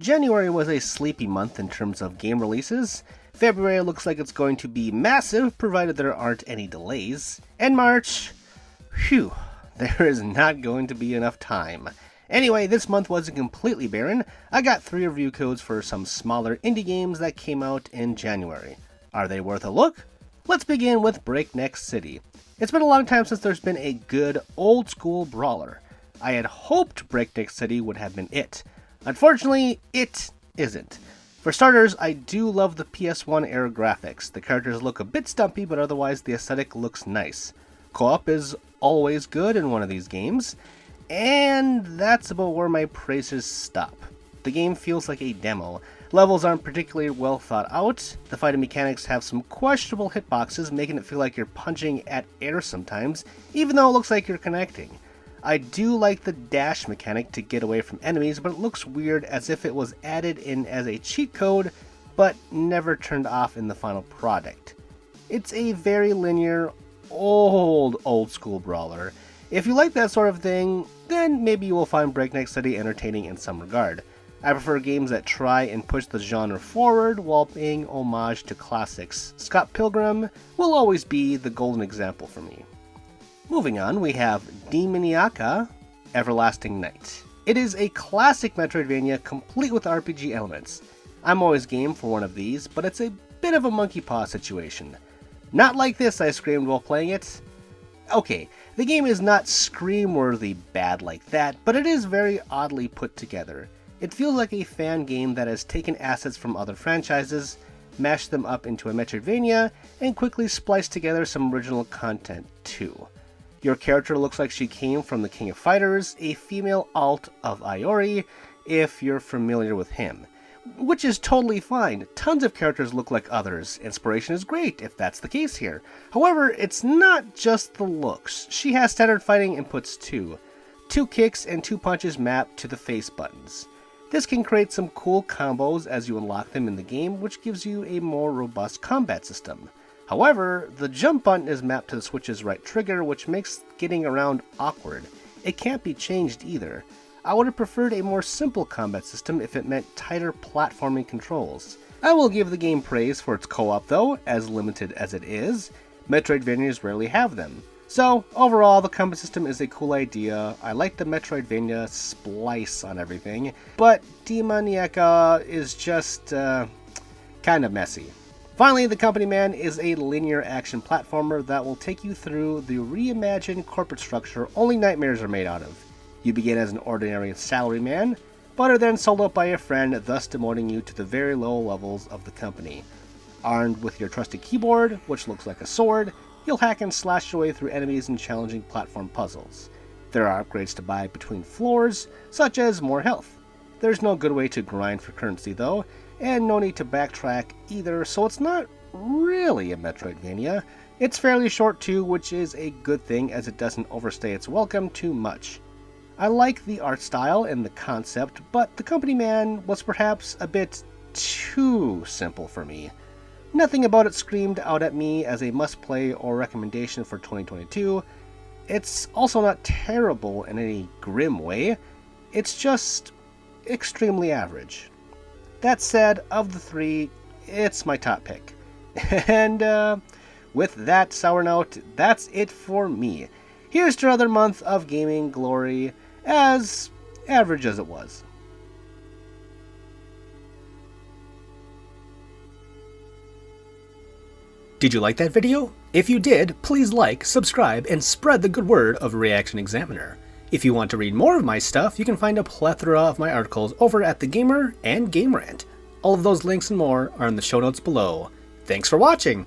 January was a sleepy month in terms of game releases. February looks like it's going to be massive, provided there aren't any delays. And March, phew, there is not going to be enough time. Anyway, this month wasn't completely barren. I got 3 review codes for some smaller indie games that came out in January. Are they worth a look? Let's begin with Breakneck City. It's been a long time since there's been a good old school brawler. I had hoped Breakneck City would have been it. Unfortunately, it isn't. For starters, I do love the PS1 era graphics. The characters look a bit stumpy, but otherwise the aesthetic looks nice. Co-op is always good in one of these games, and that's about where my praises stop. The game feels like a demo. Levels aren't particularly well thought out. The fighting mechanics have some questionable hitboxes, making it feel like you're punching at air sometimes, even though it looks like you're connecting. I do like the dash mechanic to get away from enemies, but it looks weird as if it was added in as a cheat code, but never turned off in the final product. It's a very linear, old school brawler. If you like that sort of thing, then maybe you will find Breakneck City entertaining in some regard. I prefer games that try and push the genre forward while paying homage to classics. Scott Pilgrim will always be the golden example for me. Moving on, we have Demoniaca, Everlasting Night. It is a classic Metroidvania complete with RPG elements. I'm always game for one of these, but it's a bit of a monkey paw situation. Not like this, I screamed while playing it. Okay, the game is not scream-worthy bad like that, but it is very oddly put together. It feels like a fan game that has taken assets from other franchises, mashed them up into a Metroidvania, and quickly spliced together some original content too. Your character looks like she came from the King of Fighters, a female alt of Iori, if you're familiar with him. Which is totally fine. Tons of characters look like others. Inspiration is great, if that's the case here. However, it's not just the looks. She has standard fighting inputs too. 2 kicks and 2 punches mapped to the face buttons. This can create some cool combos as you unlock them in the game, which gives you a more robust combat system. However, the jump button is mapped to the Switch's right trigger, which makes getting around awkward. It can't be changed either. I would have preferred a more simple combat system if it meant tighter platforming controls. I will give the game praise for its co-op though, as limited as it is. Metroidvanias rarely have them. So, overall, the combat system is a cool idea. I like the Metroidvania splice on everything, but Demoniaca is just, kind of messy. Finally, The Company Man is a linear action platformer that will take you through the reimagined corporate structure only nightmares are made out of. You begin as an ordinary salaryman, but are then sold up by a friend, thus demoting you to the very low levels of the company. Armed with your trusted keyboard, which looks like a sword, you'll hack and slash your way through enemies and challenging platform puzzles. There are upgrades to buy between floors, such as more health. There's no good way to grind for currency though, and no need to backtrack either, so it's not really a Metroidvania. It's fairly short too, which is a good thing as it doesn't overstay its welcome too much. I like the art style and the concept, but The Company Man was perhaps a bit too simple for me. Nothing about it screamed out at me as a must-play or recommendation for 2022. It's also not terrible in any grim way, it's just extremely average. That said, of the 3, it's my top pick. And with that sour note, that's it for me. Here's to another month of gaming glory, as average as it was. Did you like that video? If you did, please like, subscribe, and spread the good word of ReActionExaminer. If you want to read more of my stuff, you can find a plethora of my articles over at TheGamer and Game Rant. All of those links and more are in the show notes below. Thanks for watching!